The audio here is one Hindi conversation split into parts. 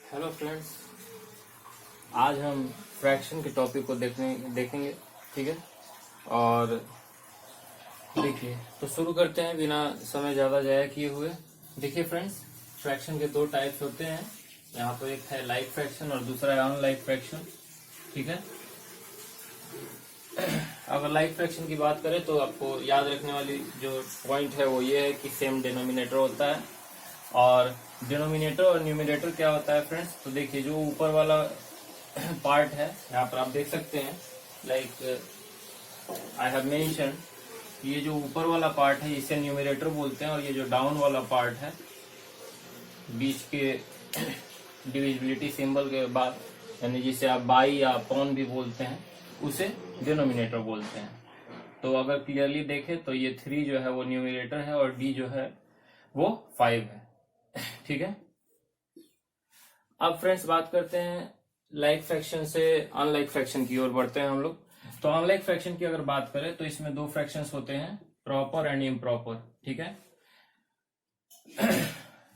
हेलो फ्रेंड्स, आज हम फ्रैक्शन के टॉपिक को देखेंगे। ठीक है, और देखिए तो शुरू करते हैं बिना समय ज़्यादा ज़ाया किए हुए। देखिए फ्रेंड्स, फ्रैक्शन के दो टाइप्स होते हैं। यहाँ पर एक है लाइक फ्रैक्शन और दूसरा है अनलाइक फ्रैक्शन। ठीक है, अगर लाइक फ्रैक्शन की बात करें तो आपको याद रखने वाली जो पॉइंट है वो ये है कि सेम डिनोमिनेटर होता है। और डिनोमिनेटर और न्यूमिनेटर क्या होता है फ्रेंड्स, तो देखिए जो ऊपर वाला पार्ट है यहाँ पर आप देख सकते हैं, लाइक आई हैव मेंशन, ये जो ऊपर वाला पार्ट है इसे न्यूमिनेटर बोलते हैं, और ये जो डाउन वाला पार्ट है बीच के डिविजिबिलिटी सिंबल के बाद, यानी जिसे आप बाई या अपॉन भी बोलते हैं, उसे डिनोमिनेटर बोलते हैं। तो अगर क्लियरली देखें तो ये 3 जो है वो न्यूमिनेटर है और डी जो है वो 5 है। ठीक है, अब फ्रेंड्स बात करते हैं लाइक फ्रैक्शन से अनलाइक फ्रैक्शन की ओर बढ़ते हैं हम लोग। तो अनलाइक फ्रैक्शन की अगर बात करें तो इसमें दो फ्रैक्शंस होते हैं, प्रॉपर एंड इम्प्रॉपर। ठीक है,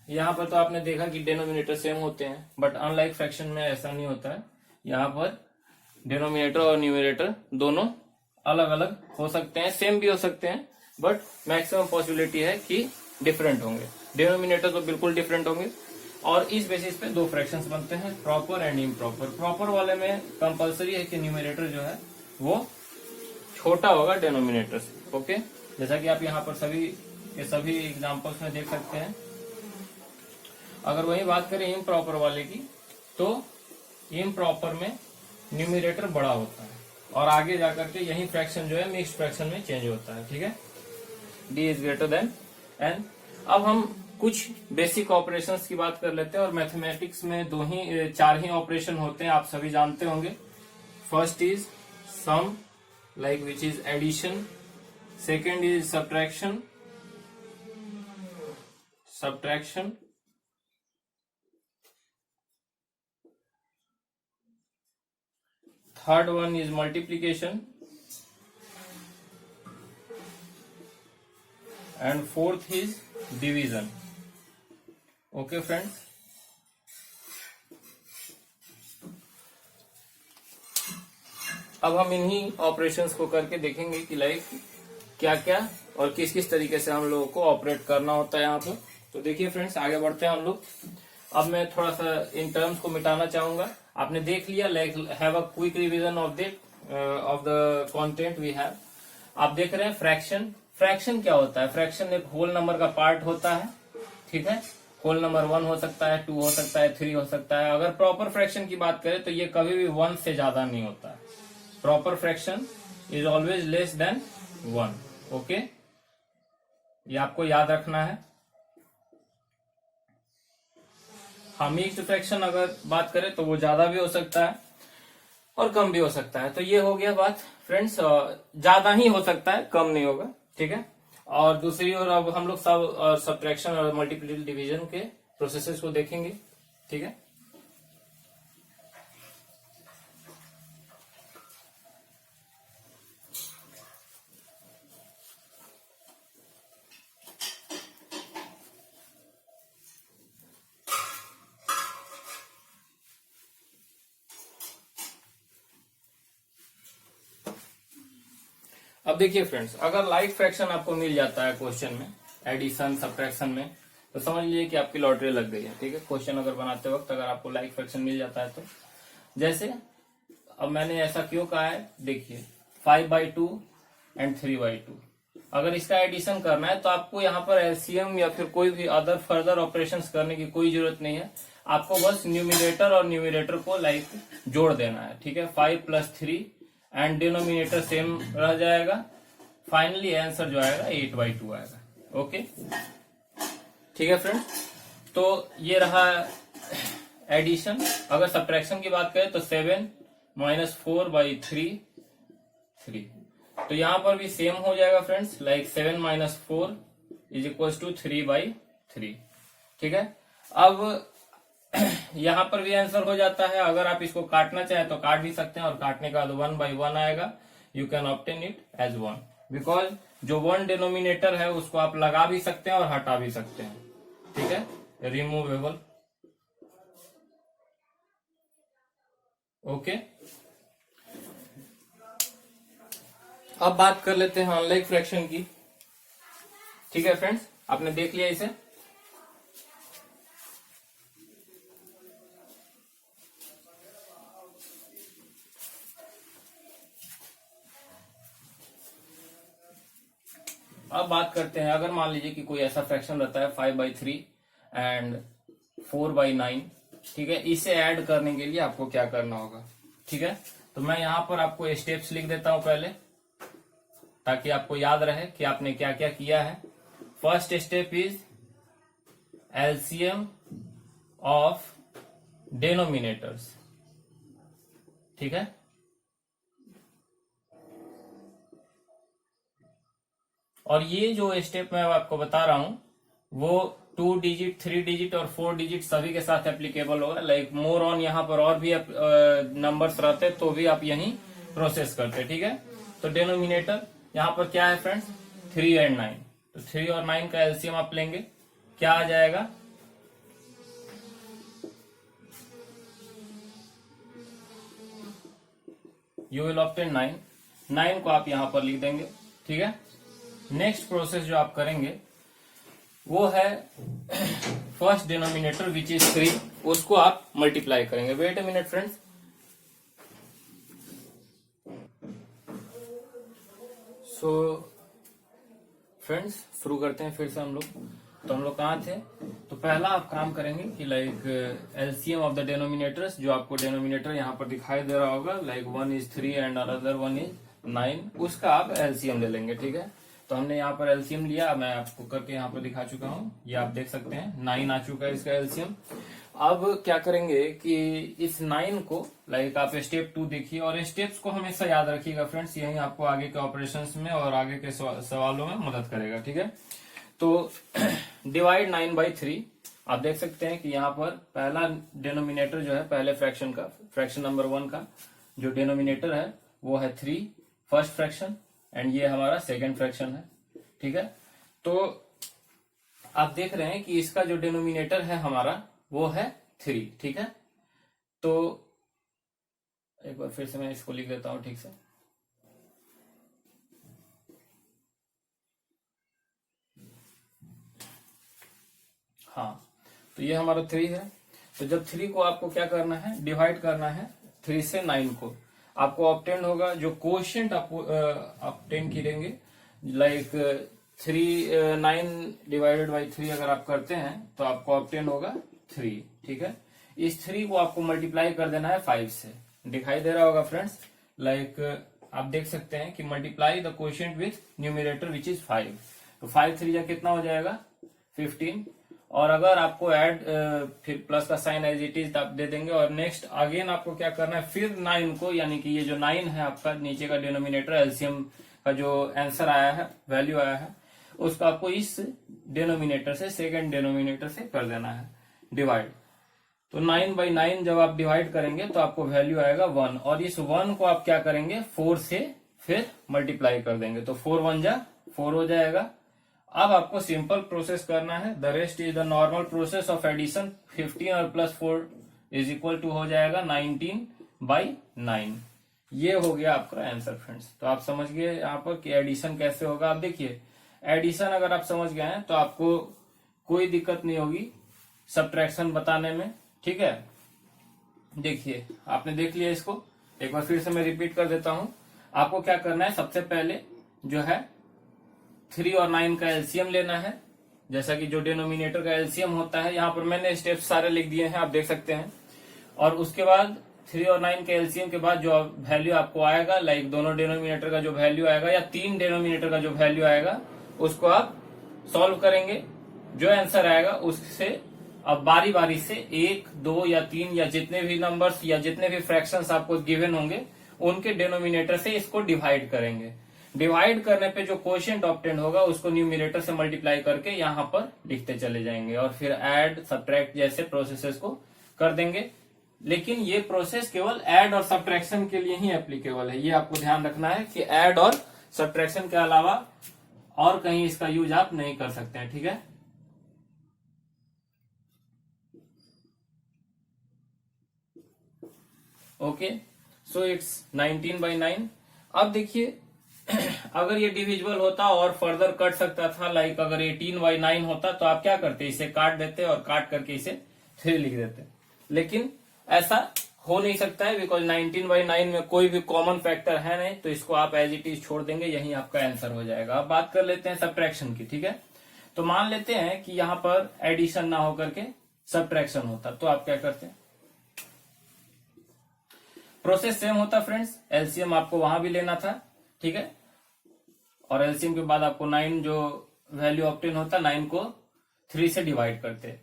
यहाँ पर तो आपने देखा कि डिनोमिनेटर सेम होते हैं, बट अनलाइक फ्रैक्शन में ऐसा नहीं होता है। यहाँ पर डिनोमिनेटर और न्यूमिनेटर दोनों अलग अलग हो सकते हैं, सेम भी हो सकते हैं, बट मैक्सिमम पॉसिबिलिटी है कि डिफरेंट होंगे। डिनोमिनेटर तो बिल्कुल डिफरेंट होंगे, और इस बेसिस पे दो फ्रैक्शंस बनते हैं, प्रॉपर एंड इम्प्रॉपर। प्रॉपर वाले में कंपलसरी है कि न्यूमिनेटर जो है वो छोटा होगा डिनोमिनेटर से। ओके, जैसा कि आप यहाँ पर सभी के सभी एग्जांपल्स में देख सकते हैं। अगर वही बात करें इम्प्रॉपर वाले की, तो इम्प्रॉपर में न्यूमिनेटर बड़ा होता है और आगे जाकर के यही फ्रैक्शन जो है मिक्स्ड फ्रैक्शन में चेंज होता है। ठीक है, D is greater than N. अब हम कुछ बेसिक ऑपरेशंस की बात कर लेते हैं, और मैथमेटिक्स में चार ही ऑपरेशन होते हैं, आप सभी जानते होंगे। First is sum, like which is addition. Second is subtraction, third one is multiplication, and fourth is division. Okay friends, अब हम इन्हीं ऑपरेशंस को करके देखेंगे कि लाइक क्या क्या और किस किस तरीके से हम लोगों को ऑपरेट करना होता है यहाँ पर। तो देखिए फ्रेंड्स, आगे बढ़ते हैं हम लोग। अब मैं थोड़ा सा इन टर्म्स को मिटाना चाहूंगा। आपने देख लिया, like have a quick revision of the content we have. आप देख रहे हैं फ्रैक्शन। फ्रैक्शन क्या होता है? फ्रैक्शन एक होल नंबर का पार्ट होता है। ठीक है, होल नंबर 1 हो सकता है, 2 हो सकता है, 3 हो सकता है। अगर प्रॉपर फ्रैक्शन की बात करें तो ये कभी भी 1 से ज्यादा नहीं होता है। Proper fraction is always less than 1। Okay, ये आपको याद रखना है। हाँ, मिक्स्ड फ्रैक्शन अगर बात करें तो वो ज्यादा भी हो सकता है और कम भी हो सकता है। तो ये हो गया बात फ्रेंड्स, ज्यादा ही हो सकता है, कम नहीं होगा। ठीक है, और दूसरी ओर अब हम लोग सब सब्ट्रैक्शन और मल्टीप्लिकेशन डिवीजन के प्रोसेसेस को देखेंगे। ठीक है, अब देखिए फ्रेंड्स, अगर लाइक फ्रैक्शन आपको मिल जाता है क्वेश्चन में, एडिशन सब्ट्रैक्शन में, तो समझ लीजिए कि आपकी लॉटरी लग गई है। ठीक है, क्वेश्चन अगर बनाते वक्त अगर आपको लाइक फ्रैक्शन मिल जाता है तो, जैसे अब मैंने ऐसा क्यों कहा है, देखिए 5/2 एंड 3/2। अगर इसका एडिशन करना है तो आपको यहाँ पर एलसीएम या फिर कोई भी अदर फर्दर ऑपरेशंस करने की कोई जरूरत नहीं है। आपको बस न्यूमिनेटर और न्यूमिनेटर को लाइक जोड़ देना है। ठीक है, 5 + 3 एंड डिनोमिनेटर सेम रह जाएगा। फाइनली आंसर जो आएगा 8/2 आएगा। ओके, ठीक है फ्रेंड्स, तो ये रहा एडिशन। अगर सब्ट्रैक्शन की बात करें तो 7 - 4/3 3। तो यहां पर भी सेम हो जाएगा फ्रेंड्स, लाइक 7 - 4 = 3/3। ठीक है, अब यहां पर भी आंसर हो जाता है। अगर आप इसको काटना चाहें तो काट भी सकते हैं, और काटने का 1/1 आएगा। You can obtain it as 1, because जो 1 डिनोमिनेटर है उसको आप लगा भी सकते हैं और हटा भी सकते हैं। ठीक है, रिमूवेबल। ओके, अब बात कर लेते हैं अनलाइक फ्रैक्शन की। ठीक है फ्रेंड्स, आपने देख लिया इसे। अब बात करते हैं, अगर मान लीजिए कि कोई ऐसा फ्रैक्शन रहता है 5/3 एंड 4/9, ठीक है, इसे ऐड करने के लिए आपको क्या करना होगा। ठीक है, तो मैं यहां पर आपको स्टेप्स लिख देता हूं पहले, ताकि आपको याद रहे कि आपने क्या क्या किया है। First step is LCM of denominators. ठीक है, और ये जो स्टेप मैं आपको बता रहा हूं वो 2 डिजिट, 3 डिजिट और 4 डिजिट सभी के साथ एप्लीकेबल होगा। लाइक मोर ऑन यहाँ पर और भी नंबर्स रहते तो भी आप यही प्रोसेस करते। ठीक है, तो डेनोमिनेटर यहाँ पर क्या है फ्रेंड्स, 3 एंड 9, तो 3 और 9 का एलसीएम आप लेंगे, क्या आ जाएगा, यू विल ऑब्टेन 9। 9 को आप यहां पर लिख देंगे। ठीक है, नेक्स्ट प्रोसेस जो आप करेंगे वो है फर्स्ट डिनोमिनेटर विच इज 3, उसको आप मल्टीप्लाई करेंगे। Wait a minute friends, so friends शुरू करते हैं फिर से हम लोग। तो हम लोग कहाँ थे, तो पहला आप काम करेंगे कि like LCM of the denominators, जो आपको डेनोमिनेटर यहाँ पर दिखाई दे रहा होगा, like 1 is 3 and another 1 is 9, उसका आप एलसीएम ले लेंगे। ठीक है, तो हमने यहाँ पर एलसीएम लिया, मैं आपको करके यहाँ पर दिखा चुका हूँ, ये आप देख सकते हैं 9 आ चुका है इसका एलसीएम। अब क्या करेंगे कि इस 9 को लाइक आप स्टेप 2 देखिए, और स्टेप्स को हमेशा याद रखिएगा फ्रेंड्स, यही आपको आगे के ऑपरेशंस में और आगे के सवालों में मदद करेगा। ठीक है, तो डिवाइड 9/3, आप देख सकते हैं कि यहाँ पर पहला डेनोमिनेटर जो है पहले फ्रैक्शन का, फ्रैक्शन नंबर 1 का जो डेनोमिनेटर है वो है 3, फर्स्ट फ्रैक्शन, एंड ये हमारा सेकेंड फ्रैक्शन है। ठीक है, तो आप देख रहे हैं कि इसका जो डेनोमिनेटर है हमारा वो है 3। ठीक है, तो एक बार फिर से मैं इसको लिख देता हूं ठीक से। हाँ, तो ये हमारा 3 है। तो जब 3 को आपको क्या करना है, डिवाइड करना है 3 से 9 को, आपको ऑब्टेन होगा, जो कोशिएंट आपको ऑब्टेन करेंगे, लाइक 9 डिवाइडेड बाई 3 अगर आप करते हैं तो आपको ऑब्टेन होगा 3। ठीक है, इस 3 को आपको मल्टीप्लाई कर देना है 5 से, दिखाई दे रहा होगा फ्रेंड्स, लाइक आप देख सकते हैं कि multiply the quotient with numerator which is 5, तो 5 3 जा कितना हो जाएगा 15, और अगर आपको ऐड फिर प्लस का साइन एज इट इज आप दे देंगे, और नेक्स्ट अगेन आपको क्या करना है, फिर 9 को, यानी कि ये जो 9 है आपका नीचे का डिनोमिनेटर, एलसीएम का जो आंसर आया है, वैल्यू आया है, उसको आपको इस डिनोमिनेटर से, सेकेंड डिनोमिनेटर से कर देना है डिवाइड। तो 9/9 जब आप डिवाइड करेंगे तो आपको वैल्यू आएगा 1, और इस 1 को आप क्या करेंगे 4 से फिर मल्टीप्लाई कर देंगे, तो 4 1 जा 4 हो जाएगा। अब आपको सिंपल प्रोसेस करना है, the rest is the normal process of addition. 15 और प्लस 4 इज इक्वल टू हो जाएगा 19/9। ये हो गया आपका आंसर फ्रेंड्स। तो आप समझ गए यहाँ पर कि एडिशन कैसे होगा। आप देखिए, एडिशन अगर आप समझ गए हैं तो आपको कोई दिक्कत नहीं होगी सब्ट्रैक्शन बताने में। ठीक है, देखिए आपने देख लिया इसको, एक बार फिर से मैं रिपीट कर देता हूं। आपको क्या करना है, सबसे पहले जो है 3 और 9 का एलसीएम लेना है, जैसा कि जो डिनोमिनेटर का एलसीएम होता है, यहाँ पर मैंने स्टेप्स सारे लिख दिए हैं, आप देख सकते हैं। और उसके बाद 3 और 9 के एलसीएम के बाद जो वैल्यू आपको आएगा, लाइक दोनों डिनोमिनेटर का जो वैल्यू आएगा या 3 डिनोमिनेटर का जो वैल्यू आएगा, उसको आप सॉल्व करेंगे। जो आंसर आएगा उससे अब बारी बारी से 1 2 या 3 या जितने भी नंबर्स या जितने भी फ्रैक्शंस आपको गिवन होंगे उनके डिनोमिनेटर से इसको डिवाइड करेंगे। डिवाइड करने पे जो कोशिएंट ऑब्टेन होगा उसको न्यूमरेटर से मल्टीप्लाई करके यहाँ पर लिखते चले जाएंगे, और फिर ऐड सब्ट्रैक्ट जैसे प्रोसेसेस को कर देंगे। लेकिन ये प्रोसेस केवल ऐड और सब्ट्रैक्शन के लिए ही एप्लीकेबल है, ये आपको ध्यान रखना है कि ऐड और सब्ट्रैक्शन के अलावा और कहीं इसका यूज आप नहीं कर सकते हैं। ठीक है, ओके, सो इट्स 19/9। अब देखिए अगर ये डिविजिबल होता और फर्दर कट सकता था, लाइक अगर 18/9 होता तो आप क्या करते, इसे काट देते और काट करके इसे 3 लिख देते। लेकिन ऐसा हो नहीं सकता है, बिकॉज 19/9 में कोई भी कॉमन फैक्टर है नहीं, तो इसको आप एज इट इज छोड़ देंगे, यही आपका आंसर हो जाएगा। अब बात कर लेते हैं सब्ट्रैक्शन की, ठीक है। तो मान लेते हैं कि यहाँ पर एडिशन ना होकर के सब्ट्रैक्शन होता, तो आप क्या करते हैं, प्रोसेस सेम होता फ्रेंड्स। एलसीएम आपको वहां भी लेना था, ठीक है, और एलसीएम के बाद आपको 9 जो वैल्यू ऑब्टेन होता, 9 को 3 से डिवाइड करते,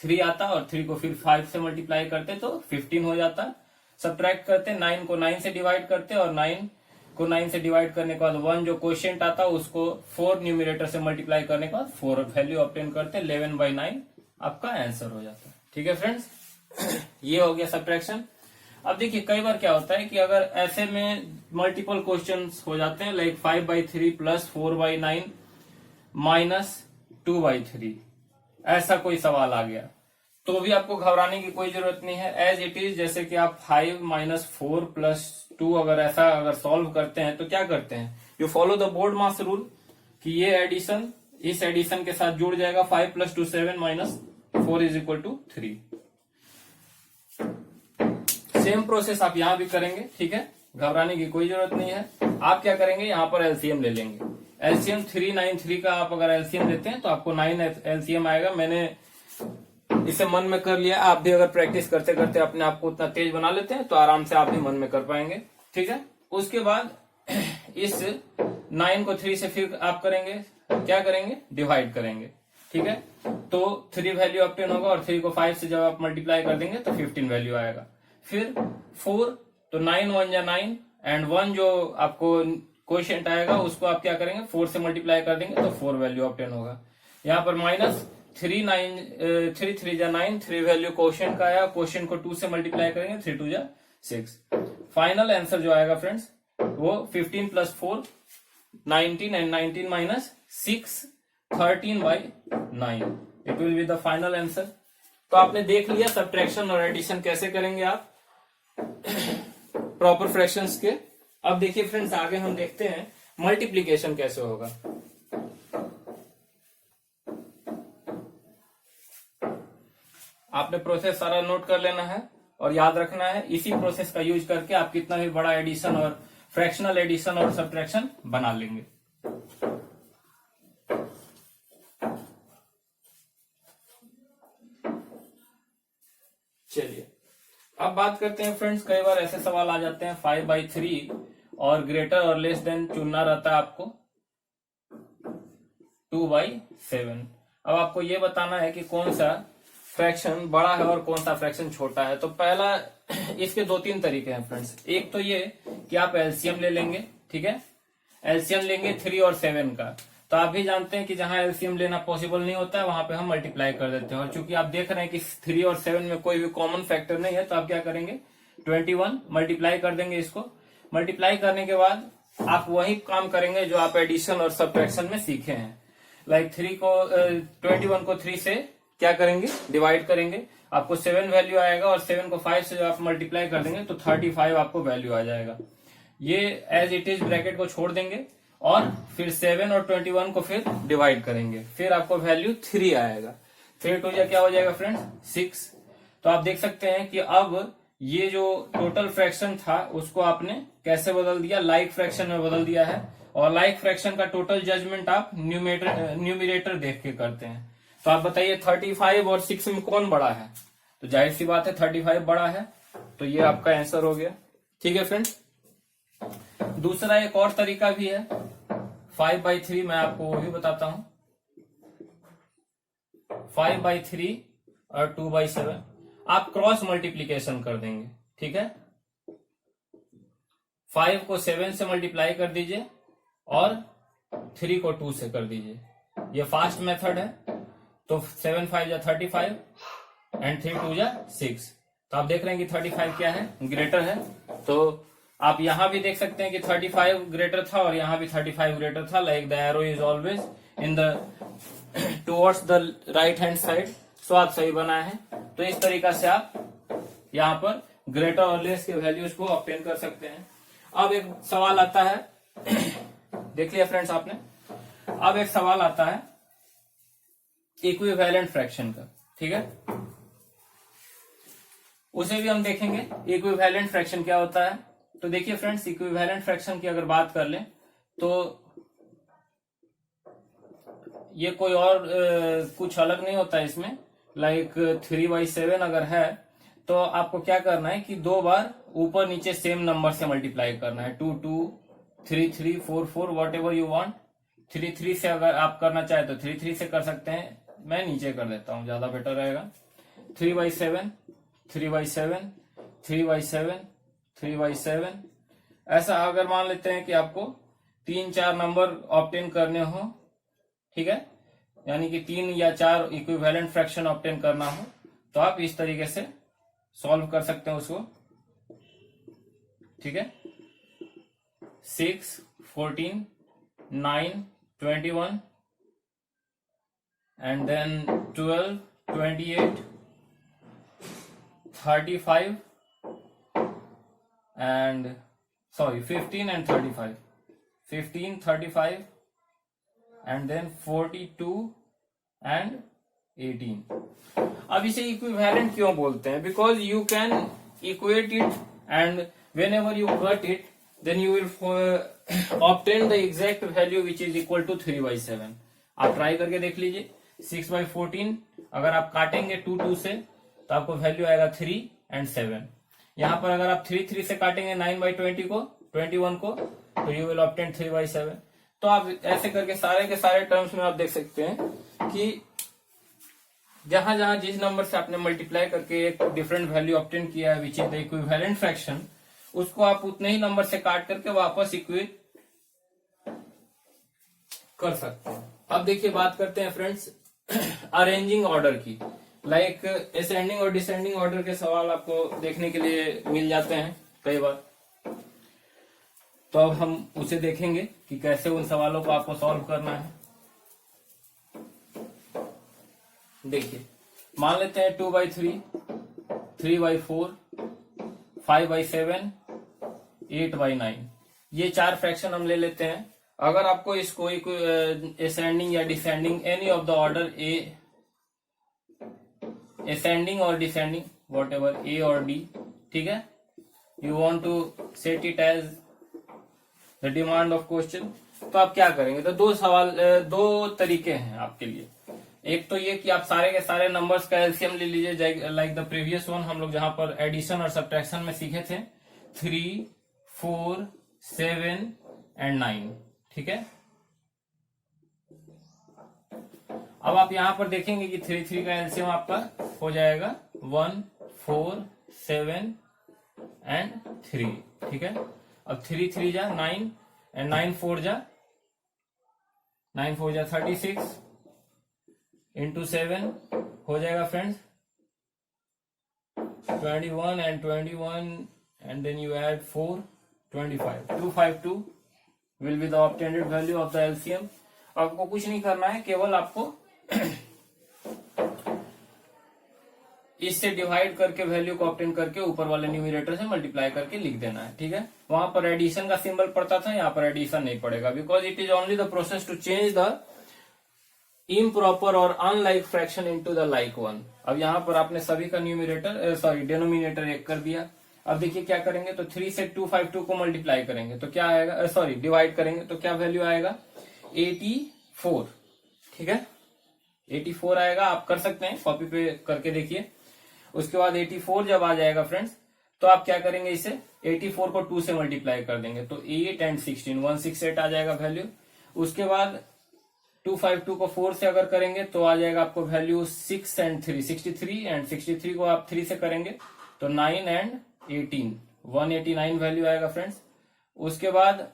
3 आता और 3 को फिर 5 से मल्टीप्लाई करते तो 15 हो जाता। सब्ट्रैक्ट करते, 9 को 9 से डिवाइड करते और 9 को 9 से डिवाइड करने के बाद 1 जो क्वोशिएंट आता उसको 4 न्यूमिनेटर से मल्टीप्लाई करने के बाद 4 वैल्यू ऑब्टेन करते, 11/9 आपका आंसर हो जाता। ठीक है फ्रेंड्स, ये हो गया सब्ट्रैक्शन। अब देखिए कई बार क्या होता है कि अगर ऐसे में मल्टीपल क्वेश्चंस हो जाते हैं, लाइक 5/3 प्लस 4/9 माइनस 2/3, ऐसा कोई सवाल आ गया, तो भी आपको घबराने की कोई जरूरत नहीं है। एज इट इज, जैसे कि आप 5 - 4 + 2 अगर सॉल्व करते हैं तो क्या करते हैं, you follow the board mass rule कि ये एडिशन इस एडिशन के साथ जुड़ जाएगा, 5 + 2 7 - 4 = 3। सेम प्रोसेस आप यहां भी करेंगे, ठीक है, घबराने की कोई जरूरत नहीं है। आप क्या करेंगे, यहां पर एलसीएम ले लेंगे। एलसीएम 393 का आप अगर एलसीएम लेते हैं तो आपको 9 एलसीएम आएगा। मैंने इसे मन में कर लिया, आप भी अगर प्रैक्टिस करते करते अपने आप को उतना तेज बना लेते हैं तो आराम से आप भी मन में कर पाएंगे, ठीक है। उसके बाद इस 9 को 3 से फिर आप करेंगे, क्या करेंगे, डिवाइड करेंगे, ठीक है। तो 3 वैल्यू ऑब्टेन होगा और 3 को 5 से जब आप मल्टीप्लाई कर देंगे तो 15 वैल्यू आएगा। फिर 4, तो 9 × 1 = 9 एंड 1 जो आपको क्वोशिएंट आएगा उसको आप क्या करेंगे, 4 से मल्टीप्लाई कर देंगे तो 4 वैल्यू ऑब्टेन होगा। यहाँ पर माइनस 3 × 3 = 9, 3 वैल्यू क्वोशिएंट का आया, क्वोशिएंट को 2 से मल्टीप्लाई करेंगे, 3 × 2 = 6। फाइनल आंसर जो आएगा फ्रेंड्स वो 15 + 4 19 and 19 - 6 13/9, it will be the final answer. तो आपने देख लिया सब्ट्रैक्शन और एडिशन कैसे करेंगे आप प्रॉपर फ्रैक्शंस के। अब देखिए फ्रेंड्स, आगे हम देखते हैं मल्टीप्लीकेशन कैसे होगा। आपने प्रोसेस सारा नोट कर लेना है और याद रखना है, इसी प्रोसेस का यूज करके आप कितना भी बड़ा एडिशन और फ्रैक्शनल एडिशन और सब्ट्रैक्शन बना लेंगे। चलिए अब बात करते हैं फ्रेंड्स, कई बार ऐसे सवाल आ जाते हैं 5/3 और ग्रेटर और लेस देन चुनना रहता है आपको 2/7। अब आपको ये बताना है कि कौन सा फ्रैक्शन बड़ा है और कौन सा फ्रैक्शन छोटा है। तो पहला, इसके 2-3 तरीके हैं फ्रेंड्स। एक तो ये कि आप एलसीएम ले लेंगे, ठीक है, एलसीएम लेंगे 3 और 7 का। तो आप भी जानते हैं कि जहां एलसीएम लेना पॉसिबल नहीं होता है वहां पे हम मल्टीप्लाई कर देते हैं, और चूंकि आप देख रहे हैं कि 3 और 7 में कोई भी कॉमन फैक्टर नहीं है तो आप क्या करेंगे, 21 मल्टीप्लाई कर देंगे। इसको मल्टीप्लाई करने के बाद आप वही काम करेंगे जो आप एडिशन और सब्ट्रैक्शन में सीखे हैं, लाइक 21 को 3 से क्या करेंगे, डिवाइड करेंगे, आपको 7 वैल्यू आएगा और 7 को 5 से जब आप मल्टीप्लाई कर देंगे तो 35 आपको वैल्यू आ जाएगा। ये एज इट इज ब्रैकेट को छोड़ देंगे और फिर 7 और 21 को फिर डिवाइड करेंगे, फिर आपको वैल्यू 3 आएगा। 3 × 2 क्या हो जाएगा फ्रेंड्स, 6। तो आप देख सकते हैं कि अब ये जो टोटल फ्रैक्शन था उसको आपने कैसे बदल दिया, लाइक फ्रैक्शन में बदल दिया है। और लाइक फ्रैक्शन का टोटल जजमेंट आप न्यूमिनेटर देख के करते हैं। तो आप बताइए 35 और 6 में कौन बड़ा है, तो जाहिर सी बात है 35 बड़ा है, तो ये आपका आंसर हो गया। ठीक है फ्रेंड्स, दूसरा एक और तरीका भी है 5/3, मैं आपको वो भी बताता हूं। 5/3 और 2/7 आप क्रॉस मल्टीप्लीकेशन कर देंगे, ठीक है। 5 को 7 से मल्टीप्लाई कर दीजिए और 3 को 2 से कर दीजिए, ये फास्ट मेथड है। तो 7 × 5 = 35 एंड 3 × 2 = 6। तो आप देख रहे हैं कि 35 क्या है, ग्रेटर है। तो आप यहां भी देख सकते हैं कि 35 ग्रेटर था और यहां भी 35 ग्रेटर था, like the arrow is always in the towards the right hand side. So आप सही बनाए हैं। तो इस तरीका से आप यहाँ पर ग्रेटर और लेस के वैल्यूज को ऑब्टेन कर सकते हैं। अब एक सवाल आता है, देख लिया फ्रेंड्स आपने। अब एक सवाल आता है इक्विवेलेंट फ्रैक्शन का, ठीक है, उसे भी हम देखेंगे। इक्विवेलेंट फ्रैक्शन क्या होता है? तो देखिए फ्रेंड्स, इक्विवेलेंट फ्रैक्शन की अगर बात कर लें तो ये कोई और कुछ अलग नहीं होता है इसमें। लाइक 3/7 अगर है तो आपको क्या करना है कि 2 बार ऊपर नीचे सेम नंबर से मल्टीप्लाई करना है। 2 2 3 3 4 4 वॉट एवर यू वॉन्ट। 3 3 से अगर आप करना चाहे तो 3 3 से कर सकते हैं, मैं नीचे कर देता हूं, ज्यादा बेटर रहेगा। 3/7 3/7 3/7 3/7, ऐसा अगर मान लेते हैं कि आपको 3-4 नंबर ऑब्टेन करने हो, ठीक है, यानी कि 3 या 4 इक्विवेलेंट फ्रैक्शन ऑब्टेन करना हो, तो आप इस तरीके से सॉल्व कर सकते हैं उसको, ठीक है। 6 14 9 21 and then 12 28 35 and 15 and 35, 15 35 and then 42 and 18। अब इसे इक्विवेलेंट क्यों बोलते हैं? Because you can equate it and whenever you cut it then you will obtain the exact value which is equal to 3/7। आप ट्राई करके देख लीजिए। 6/14 अगर आप काटेंगे 2 2 से तो आपको वैल्यू आएगा 3 and 7। यहां पर अगर आप 3 3 से काटेंगे 9/20 को 21 को तो यू विल ऑब्टेन 3/7। तो आप ऐसे करके सारे के सारे टर्म्स में आप देख सकते हैं कि जहां जहां जिस नंबर से आपने मल्टीप्लाई करके एक डिफरेंट वैल्यू ऑब्टेन किया है which is the equivalent fraction, उसको आप उतने ही नंबर से काट करके वापस इक्वेट कर सकते हैं। अब देखिए बात करते हैं फ्रेंड्स अरेंजिंग ऑर्डर की। लाइक असेंडिंग और डिसेंडिंग ऑर्डर के सवाल आपको देखने के लिए मिल जाते हैं कई बार, तो अब हम उसे देखेंगे कि कैसे उन सवालों को आपको सॉल्व करना है। देखिए मान लेते हैं 2/3 3/4 5/7 8/9, ये 4 फ्रैक्शन हम ले लेते हैं। अगर आपको इसको असेंडिंग या descending any of the order A, ascending और डिसेंडिंग वॉट एवर ए और डी, ठीक है, you want to set it as the demand of question, तो आप क्या करेंगे? तो दो तरीके हैं आपके लिए। एक तो ये कि आप सारे के सारे नंबर्स का एलसीएम ले लीजिए, लाइक द प्रीवियस वन हम लोग जहां पर एडिशन और सब्ट्रैक्शन में सीखे थे, 3 4 7 and 9, ठीक है। अब आप यहां पर देखेंगे कि 3 3 का एलसीएम आपका हो जाएगा 1 4 7 and 3, ठीक है। अब 3 3 जा 9 and 9 4 जा 36 इंटू 7 हो जाएगा friends 21 and 21 and then you add 4 25 252 will be the obtained value of the LCM। आपको कुछ नहीं करना है, केवल आपको इससे डिवाइड करके वैल्यू को ऑब्टेन करके ऊपर वाले न्यूमरेटर से मल्टीप्लाई करके लिख देना है, ठीक है। वहां पर एडिशन का सिंबल पड़ता था, यहाँ पर एडिशन नहीं पड़ेगा, because it is only the process to change the improper और unlike fraction into the like one. अब यहाँ पर आपने सभी का न्यूमरेटर डिनोमिनेटर एक कर दिया। अब देखिए क्या करेंगे, तो 3 से 252 को मल्टीप्लाई करेंगे तो क्या आएगा, डिवाइड करेंगे तो क्या वैल्यू आएगा 84, ठीक है, 84 आएगा। आप कर सकते हैं, कॉपी पे करके देखिए। उसके बाद 84 जब आ जाएगा फ्रेंड्स तो आप क्या करेंगे, इसे 84 को 2 से मल्टीप्लाई कर देंगे तो 8 and 16 168 आ जाएगा वैल्यू। उसके बाद 252 को 4 से अगर करेंगे तो आ जाएगा आपको वैल्यू 6 and 3 63 and 63 को आप 3 से करेंगे तो 9 and 18 189 वैल्यू आएगा फ्रेंड्स। उसके बाद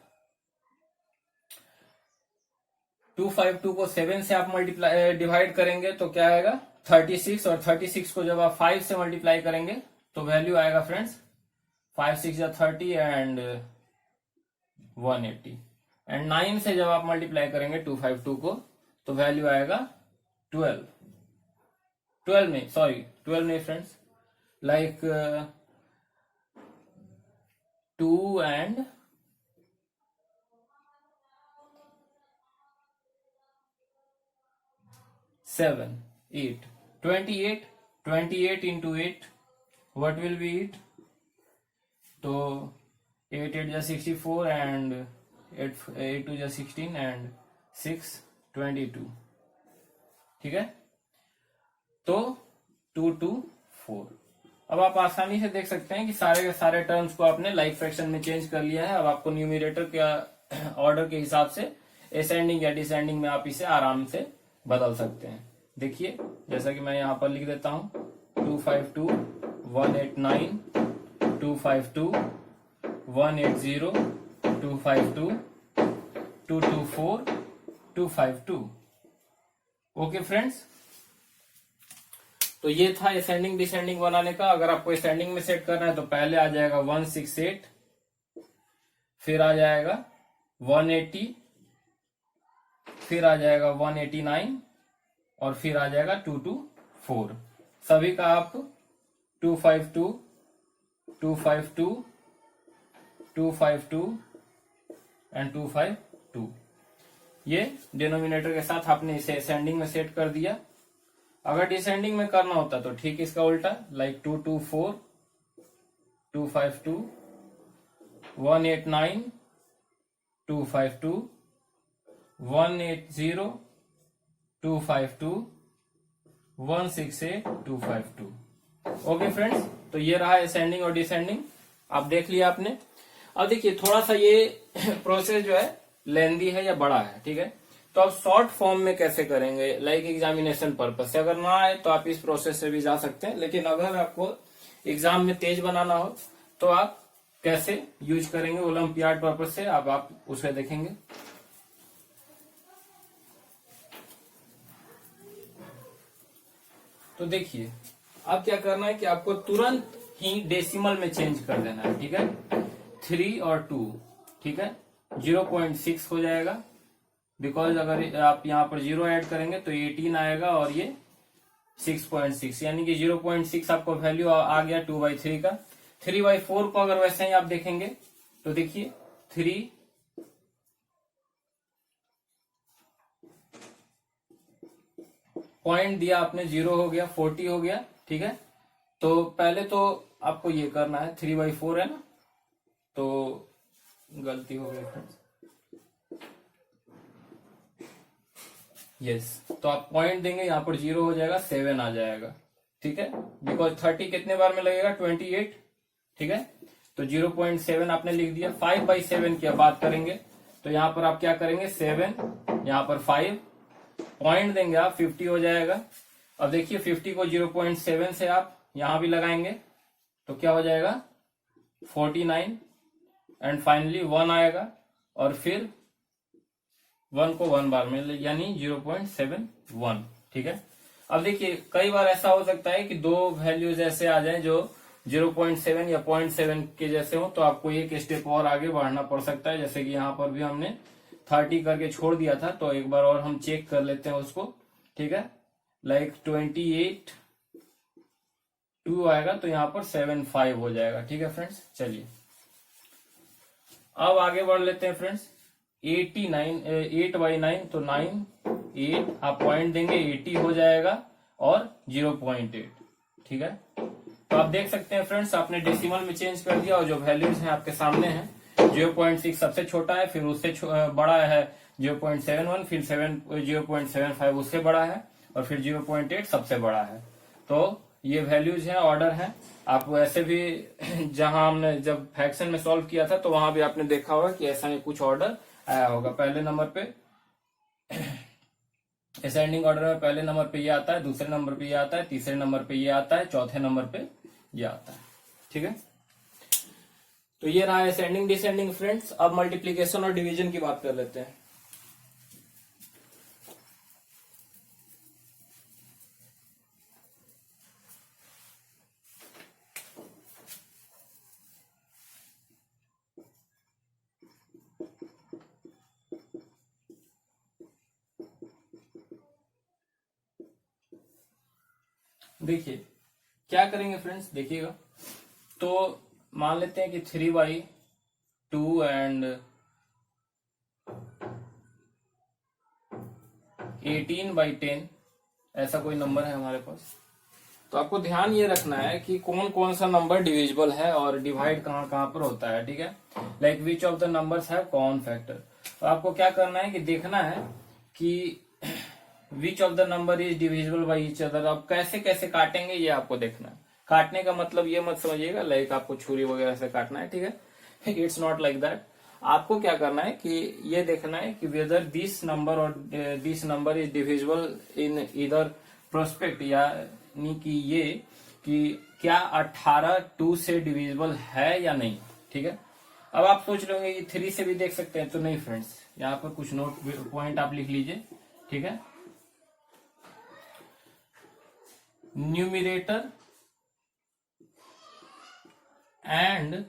252 को 7 से आप मल्टीप्लाई डिवाइड करेंगे तो क्या आएगा 36, और 36 को जब आप 5 से मल्टीप्लाई करेंगे तो वैल्यू आएगा फ्रेंड्स 5 6 30 एंड 180, एंड 9 से जब आप मल्टीप्लाई करेंगे 252 को तो वैल्यू आएगा 12 नहीं friends, like 2 and 7, 8, 28, 28 into 8, what will be it? तो 8 8 जा 64 and 8 2 जा 16 and 6 22, ठीक है। तो 2 2 4। अब आप आसानी से देख सकते हैं कि सारे के सारे टर्म्स को आपने लाइक फ्रैक्शन में चेंज कर लिया है। अब आपको न्यूमरेटर के ऑर्डर के हिसाब से असेंडिंग या डिसेंडिंग में आप इसे आराम से बदल सकते हैं। देखिए जैसा कि मैं यहाँ पर लिख देता हूं 252 189 252 180 252 224 252। ओके फ्रेंड्स, तो ये था असेंडिंग डिसेंडिंग बनाने का। अगर आपको असेंडिंग में सेट करना है तो पहले आ जाएगा 168, फिर आ जाएगा 180, फिर आ जाएगा 189 और फिर आ जाएगा 224। सभी का आप 252 252 252 एंड 252 ये डिनोमिनेटर के साथ आपने इसे असेंडिंग में सेट कर दिया। अगर डिसेंडिंग में करना होता तो ठीक इसका उल्टा, लाइक 224 252 189 252 180 252 168 252। ओके फ्रेंड्स, तो ये रहा असेंडिंग और डिसेंडिंग, आप देख लिया आपने। अब देखिए थोड़ा सा ये प्रोसेस जो है लेंदी है या बड़ा है, ठीक है। तो आप शॉर्ट फॉर्म में कैसे करेंगे, लाइक एग्जामिनेशन पर्पज से अगर ना आए तो आप इस प्रोसेस से भी जा सकते हैं, लेकिन अगर आपको एग्जाम में तेज बनाना हो तो आप कैसे यूज करेंगे ओलंपियाड पर्पज से, अब आप उसे देखेंगे। तो देखिए अब क्या करना है कि आपको तुरंत ही डेसिमल में चेंज कर देना है, ठीक है। 3 और 2, ठीक है, 0.6 हो जाएगा, बिकॉज अगर आप यहाँ पर 0 ऐड करेंगे तो 18 आएगा और ये 6.6, यानी कि 0.6 आपको वैल्यू आ गया 2/3 का। 3/4 को अगर वैसे ही आप देखेंगे तो देखिए 3 पॉइंट दिया आपने, 0 हो गया, 40 हो गया, ठीक है। तो पहले तो आपको ये करना है, 3/4 है ना, तो गलती हो गई फ्रेंड्स, यस। तो आप पॉइंट देंगे, यहाँ पर 0 हो जाएगा, 7 आ जाएगा, ठीक है, बिकॉज 30 कितने बार में लगेगा, 28, ठीक है। तो 0.7 आपने लिख दिया। 5/7 की अब बात करेंगे तो यहाँ पर आप क्या करेंगे, 7, यहाँ पर 5 पॉइंट देंगे आप, 50 हो जाएगा। अब देखिए 50 को 0.7 से आप यहां भी लगाएंगे तो क्या हो जाएगा, 49 एंड फाइनली 1 आएगा और फिर 1 को 1 बार में, यानी 0.71, ठीक है। अब देखिए कई बार ऐसा हो सकता है कि दो वैल्यूज ऐसे आ जाएं जो 0.7 या 0.7 के जैसे हो, तो आपको एक स्टेप और आगे बढ़ना पड़ सकता है। जैसे कि यहाँ पर भी हमने 30 करके छोड़ दिया था, तो एक बार और हम चेक कर लेते हैं उसको, ठीक है। लाइक 28 2 आएगा तो यहाँ पर 75 हो जाएगा, ठीक है फ्रेंड्स। चलिए अब आगे बढ़ लेते हैं फ्रेंड्स। 89 8/9 तो 9 8 आप पॉइंट देंगे, 80 हो जाएगा और 0.8, ठीक है। तो आप देख सकते हैं फ्रेंड्स, आपने डेसिमल में चेंज कर दिया और जो वैल्यूज हैं आपके सामने हैं। 0.6 सबसे छोटा है, फिर उससे बड़ा है 0.71, फिर 0.75 उससे बड़ा है और फिर 0.8 सबसे बड़ा है। तो ये वैल्यूज हैं, ऑर्डर हैं। आप वैसे भी जहां हमने जब फ्रैक्शन में सॉल्व किया था तो वहां भी आपने देखा होगा कि ऐसा ही कुछ ऑर्डर आया होगा। पहले नंबर पे असेंडिंग ऑर्डर में पहले नंबर पे ये आता है, दूसरे नंबर पे ये आता है, तीसरे नंबर पे ये आता है, चौथे नंबर पे ये आता है, ठीक है। तो ये रहा असेंडिंग डिसेंडिंग फ्रेंड्स। अब मल्टीप्लीकेशन और डिवीजन की बात कर लेते हैं। देखिए क्या करेंगे फ्रेंड्स, देखिएगा। तो मान लेते हैं कि 3/, 2 and 18/10 ऐसा कोई नंबर है हमारे पास। तो आपको ध्यान ये रखना है कि कौन कौन सा नंबर डिविजिबल है और डिवाइड कहाँ कहाँ पर होता है, ठीक है। Like which of the numbers have common factor. तो आपको क्या करना है कि देखना है कि which of the number is divisible by each other. अब कैसे कैसे काटेंगे ये आपको देखना है। काटने का मतलब ये मत समझिएगा लाइक आपको छुरी वगैरह से काटना है, ठीक है। It's not like that. आपको क्या करना है कि ये देखना है कि वेदर दिस नंबर और दिस नंबर इज डिविजिबल इन इधर प्रोस्पेक्ट, यानी कि ये कि क्या 18 2 से डिविजिबल है या नहीं, ठीक है। अब आप सोच लोगे कि 3 से भी देख सकते हैं, तो नहीं फ्रेंड्स, यहाँ पर कुछ नोट पॉइंट आप लिख लीजिए, ठीक है। Numerator and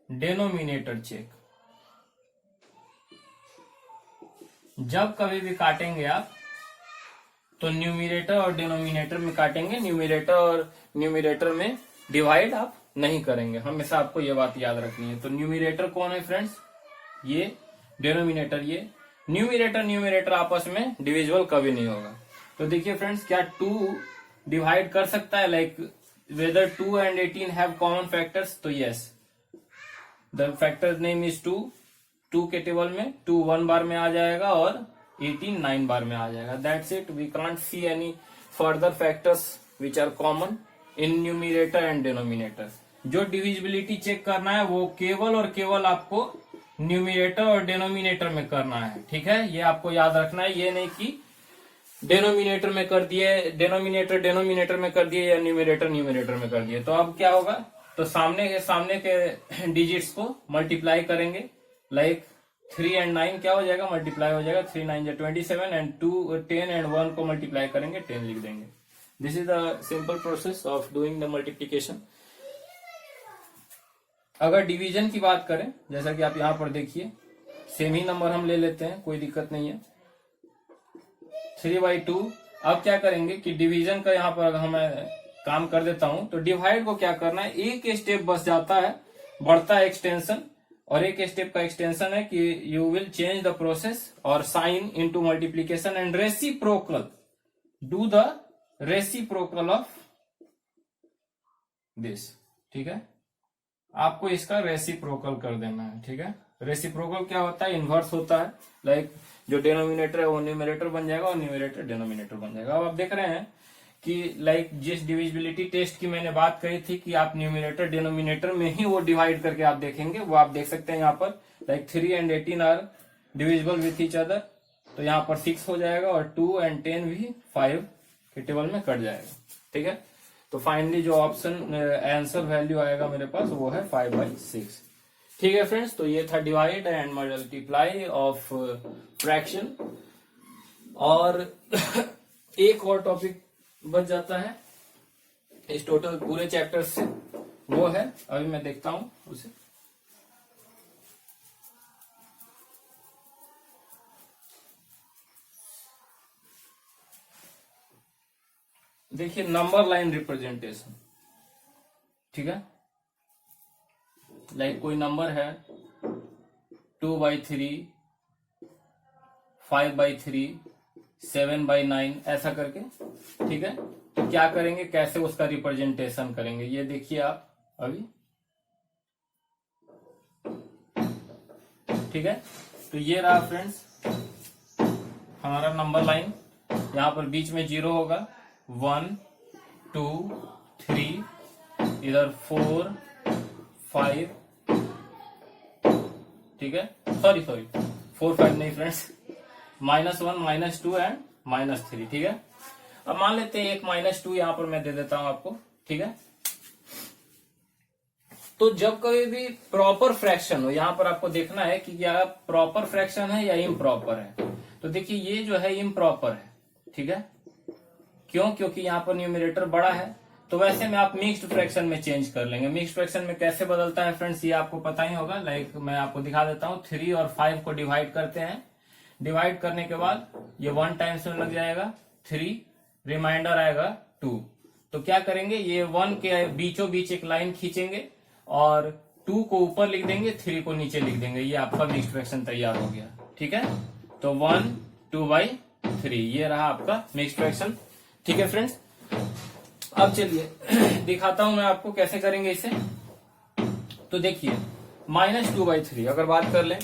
denominator check. जब कभी भी काटेंगे आप तो न्यूमिरेटर और डिनोमिनेटर में काटेंगे, न्यूमिरेटर और न्यूमिरेटर में डिवाइड आप नहीं करेंगे। हमेशा आपको ये बात याद रखनी है। तो न्यूमिरेटर कौन है फ्रेंड्स, ये, डेनोमिनेटर ये। न्यूमिरेटर आपस में डिविजिबल कभी नहीं होगा। तो देखिए फ्रेंड्स, क्या 2 डिवाइड कर सकता है, like whether 2 and 18 have common factors, तो yes, the factor name is 2। 2 के टेबल में 2 1 बार में आ जाएगा और 18 9 बार में आ जाएगा। That's it. We can't see any further factors which are common in numerator and denominator. जो डिविजिबिलिटी चेक करना है वो केवल और केवल आपको न्यूमिरेटर और डिनोमिनेटर में करना है, ठीक है। ये आपको याद रखना है। ये नहीं कि डिनोमिनेटर में कर दिए, डिनोमिनेटर में कर दिए, या न्यूमिरेटर में कर दिए। तो अब क्या होगा, तो सामने के डिजिट्स को मल्टीप्लाई करेंगे। लाइक 3 and 9 क्या हो जाएगा, मल्टीप्लाई हो जाएगा। 3 9 27 एंड 2 10 and 1 को मल्टीप्लाई करेंगे, 10 लिख देंगे। This is the simple process of doing the multiplication. अगर डिवीजन की बात करें, जैसा कि आप यहाँ पर देखिए, सेम ही नंबर हम ले लेते हैं, कोई दिक्कत नहीं है। 3/2। अब क्या करेंगे कि डिवीजन का यहाँ पर हम काम कर देता हूं। तो डिवाइड को क्या करना है, एक स्टेप बस जाता है, बढ़ता है एक्सटेंशन, और एक स्टेप का एक्सटेंशन है कि you will change the process और sign into multiplication and reciprocal, do the reciprocal of this, ठीक है। आपको इसका रेसिप्रोकल कर देना है, ठीक है। रेसिप्रोकल क्या होता है, इनवर्स होता है। लाइक जो डिनोमिनेटर है वो न्यूमिनेटर बन जाएगा और न्यूमिनेटर डिनोमिनेटर बन जाएगा। अब आप देख रहे हैं कि लाइक जिस डिविजिबिलिटी टेस्ट की मैंने बात कही थी कि आप न्यूमिनेटर डिनोमिनेटर में ही वो डिवाइड करके आप देखेंगे, वो आप देख सकते हैं यहाँ पर। Like 3 and 18 are divisible with each other, तो यहाँ पर 6 हो जाएगा, और 2 and 10 भी 5 के टेबल में कट जाएगा, ठीक है। तो फाइनली जो ऑप्शन आंसर वैल्यू आएगा मेरे पास वो है 5/6, ठीक है फ्रेंड्स। तो ये था divide and multiply of fraction. और एक और टॉपिक बच जाता है इस टोटल पूरे चैप्टर से, वो है, अभी मैं देखता हूं उसे। देखिए, नंबर लाइन रिप्रेजेंटेशन, ठीक है। लाइक कोई नंबर है 2/3, 5/3, 7/9 ऐसा करके, ठीक है। तो क्या करेंगे, कैसे उसका रिप्रेजेंटेशन करेंगे, ये देखिए आप अभी, ठीक है। तो ये रहा फ्रेंड्स हमारा नंबर लाइन। यहां पर बीच में 0 होगा, 1 2 3, इधर 4 5, ठीक है। सॉरी 4 5 नहीं फ्रेंड्स, -1 -2 एंड -3, ठीक है। अब मान लेते हैं एक -2 यहां पर मैं दे देता हूं आपको, ठीक है। तो जब कभी भी प्रॉपर फ्रैक्शन हो, यहां पर आपको देखना है कि क्या प्रॉपर फ्रैक्शन है या इम्प्रॉपर है। तो देखिए ये जो है इम्प्रॉपर है, ठीक है। क्यों, क्योंकि यहाँ पर न्यूमिनेटर बड़ा है। तो वैसे में आप मिक्स्ड फ्रैक्शन में चेंज कर लेंगे। मिक्स्ड फ्रैक्शन में कैसे बदलता है फ्रेंड्स, ये आपको पता ही होगा। लाइक मैं आपको दिखा देता हूँ, 3 और 5 को डिवाइड करते हैं। डिवाइड करने के बाद ये 1 टाइम्स में लग जाएगा 3, रिमाइंडर आएगा 2। तो क्या करेंगे, ये 1 के बीचों बीच एक लाइन खींचेंगे और 2 को ऊपर लिख देंगे, 3 को नीचे लिख देंगे, ये आपका मिक्स्ड फ्रैक्शन तैयार हो गया। ठीक है, तो 1 2/3 ये रहा आपका मिक्स्ड फ्रैक्शन। ठीक है फ्रेंड्स, अब चलिए दिखाता हूं मैं आपको कैसे करेंगे इसे। तो देखिए -2/3 अगर बात कर लें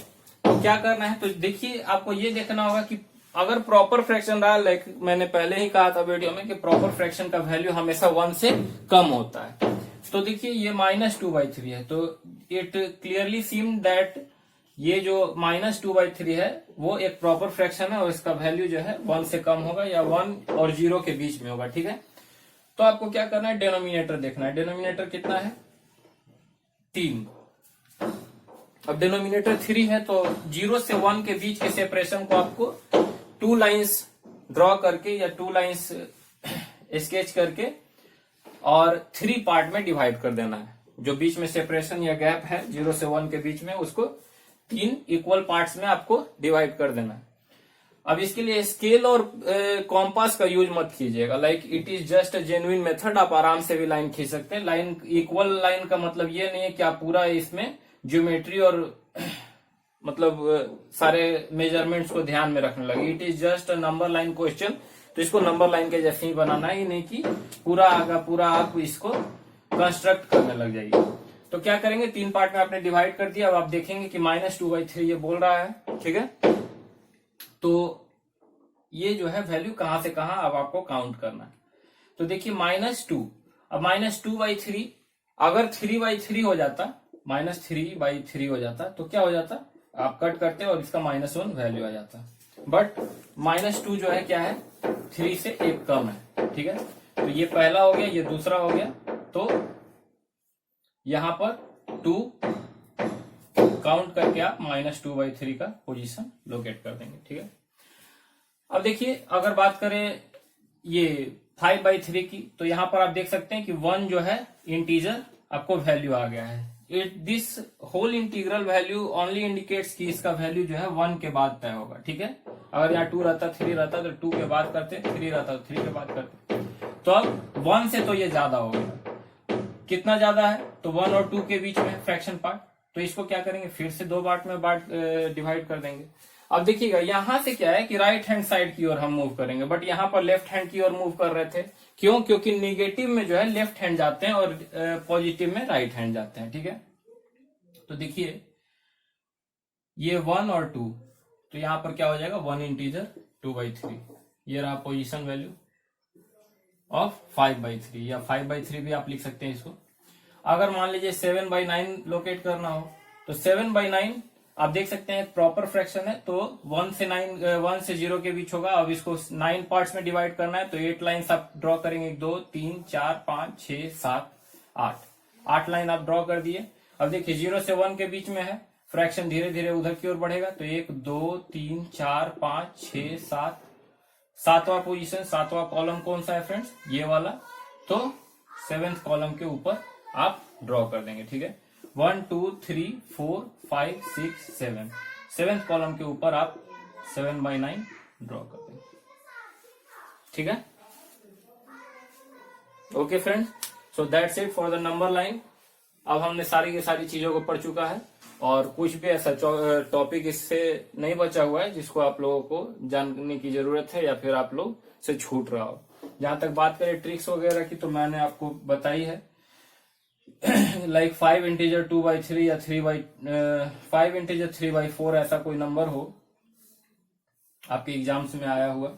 तो क्या करना है, तो देखिए आपको ये देखना होगा कि अगर प्रॉपर फ्रैक्शन रहा, लाइक मैंने पहले ही कहा था वीडियो में कि प्रॉपर फ्रैक्शन का वैल्यू हमेशा 1 से कम होता है। तो देखिए ये -2/3 है, तो इट क्लियरली सीम दैट ये जो -2/3 है वो एक प्रॉपर फ्रैक्शन है और इसका वैल्यू जो है 1 से कम होगा या 1 और 0 के बीच में होगा। ठीक है, तो आपको क्या करना है, डिनोमिनेटर देखना है। डिनोमिनेटर कितना है, 3। अब डिनोमिनेटर 3 है तो 0 से 1 के बीच के सेपरेशन को आपको 2 लाइंस ड्रॉ करके या 2 लाइंस स्केच करके और 3 पार्ट में डिवाइड कर देना है। जो बीच में सेपरेशन या गैप है 0 से 1 के बीच में, उसको 3 इक्वल पार्ट्स में आपको डिवाइड कर देना है। अब इसके लिए स्केल और कॉम्पास का यूज मत कीजिएगा, like it is just a genuine method. आप आराम से भी लाइन खींच सकते हैं। लाइन इक्वल लाइन का मतलब ये नहीं है कि आप पूरा इसमें ज्योमेट्री और मतलब सारे मेजरमेंट्स को ध्यान में रखने लगे। It is just a number line question, तो इसको नंबर लाइन के जैसे ही बनाना है, नहीं कि पूरा आप इसको कंस्ट्रक्ट करने लग जाइए। तो क्या करेंगे, 3 पार्ट में आपने डिवाइड कर दिया। अब आप देखेंगे कि -2/3 ये बोल रहा है। ठीक है, तो ये जो है वैल्यू कहां से कहां अब आपको काउंट करना है। तो देखिए -2, अब -2/3 अगर 3/3 हो जाता, -3/3 हो जाता तो क्या हो जाता, आप कट करते और इसका -1 वैल्यू आ जाता। बट -2 जो है क्या है, 3 से 1 कम है। ठीक है, तो ये पहला हो गया, ये दूसरा हो गया, तो यहां पर 2 काउंट करके आप -2/3 का पोजीशन लोकेट कर देंगे। ठीक है, अब देखिए अगर बात करें ये 5/3 की, तो यहां पर आप देख सकते हैं कि 1 जो है इंटीजर आपको वैल्यू आ गया है। This whole integral value only indicates कि इसका वैल्यू जो है 1 के बाद तय होगा। ठीक है, अगर यहाँ 2 रहता, 3 रहता तो 2 के बाद करते, 3 रहता तो 3 के बाद करते। तो अब 1 से तो ये ज्यादा होगा, कितना ज्यादा है, तो 1 और 2 के बीच में फ्रैक्शन पार्ट। तो इसको क्या करेंगे, फिर से 2 पार्ट में डिवाइड कर देंगे। अब देखिएगा यहां से क्या है कि राइट हैंड साइड की ओर हम मूव करेंगे, बट यहां पर लेफ्ट हैंड की ओर मूव कर रहे थे। क्यों, क्योंकि निगेटिव में जो है लेफ्ट हैंड जाते हैं और पॉजिटिव में राइट हैंड जाते हैं। ठीक है, तो देखिए ये 1 और 2, तो यहां पर क्या हो जाएगा, 1 इंटीजर 2/3, ये रहा पोजीशन वैल्यू ऑफ 5/3, या 5/3 भी आप लिख सकते हैं इसको। अगर मान लीजिए 7/9 लोकेट करना हो, तो 7/9 आप देख सकते हैं प्रॉपर फ्रैक्शन है, तो 1 से 0 के बीच होगा। अब इसको 9 पार्ट्स में डिवाइड करना है, तो 8 लाइन्स आप ड्रॉ करेंगे, 1 2 3 4 5 6 7 8 लाइन आप ड्रॉ कर दिए। अब देखिए 0 से 1 के बीच में है, फ्रैक्शन धीरे धीरे उधर की ओर बढ़ेगा, तो 1 2 3 4 5 6 7, 7वां पोजीशन, 7वां कॉलम कौन सा है फ्रेंड्स, ये वाला, तो 7th कॉलम के ऊपर आप ड्रॉ कर देंगे। ठीक है, 1 2 3 4 5 6 7, 7th कॉलम के ऊपर आप 7/9 ड्रॉ कर देंगे। ठीक है, okay friends, so that's it for the number line. अब हमने सारी की सारी चीजों को पढ़ चुका है और कुछ भी ऐसा टॉपिक इससे नहीं बचा हुआ है जिसको आप लोगों को जानने की जरूरत है या फिर आप लोग से छूट रहा हो। जहां तक बात करें ट्रिक्स वगैरह की, तो मैंने आपको बताई है। लाइक 5 इंटीजर 2/3 या 5 इंटीजर 3/4 ऐसा कोई नंबर हो आपके एग्जाम्स में आया हुआ,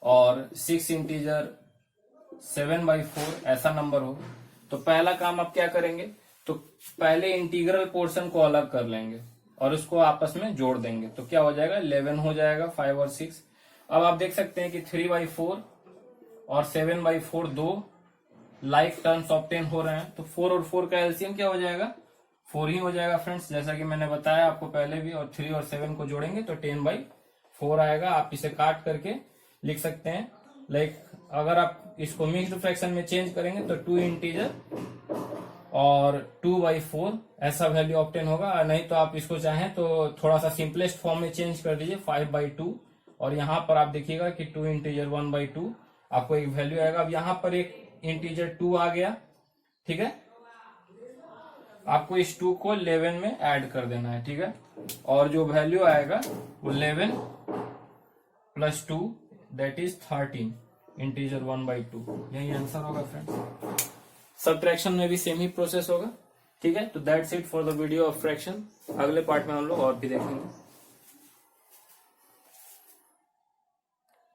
और 6 इंटीजर 7/4 ऐसा नंबर हो, तो पहला काम आप क्या करेंगे, तो पहले इंटीग्रल पोर्शन को अलग कर लेंगे और उसको आपस में जोड़ देंगे, तो क्या हो जाएगा, 11 हो जाएगा 5 और 6। अब आप देख सकते हैं कि 3/4 और 7/4 दो लाइक टर्म्स ऑब्टेन हो रहे हैं, तो 4 और 4 का एलसीएम क्या हो जाएगा, 4 ही हो जाएगा फ्रेंड्स, जैसा कि मैंने बताया आपको पहले भी। और 3 और 7 को जोड़ेंगे तो 10/4 आएगा। आप इसे काट करके लिख सकते हैं, लाइक अगर आप इसको मिक्स्ड फ्रैक्शन में चेंज करेंगे तो 2 इंटीजर और 2/4 ऐसा वैल्यू ऑब्टेन होगा। नहीं तो आप इसको चाहें तो थोड़ा सा सिंपलेस्ट फॉर्म में चेंज कर दीजिए, 5/2, और यहां पर आप देखिएगा कि 2 इंटीजर 1/2 आपको एक वैल्यू आएगा। अब यहां पर एक इंटीजर 2 आ गया, ठीक है, आपको इस 2 को 11 में ऐड कर देना है, ठीक है। और जो वैल्यू आएगा वो 11 प्लस 2 दैट इज 13 इंटीजर 1/2, यही आंसर होगा फ्रेंड्स। सब्ट्रैक्शन में भी सेम ही प्रोसेस होगा, ठीक है। तो that's it for the video of fraction. अगले पार्ट में हम लोग और भी देखेंगे।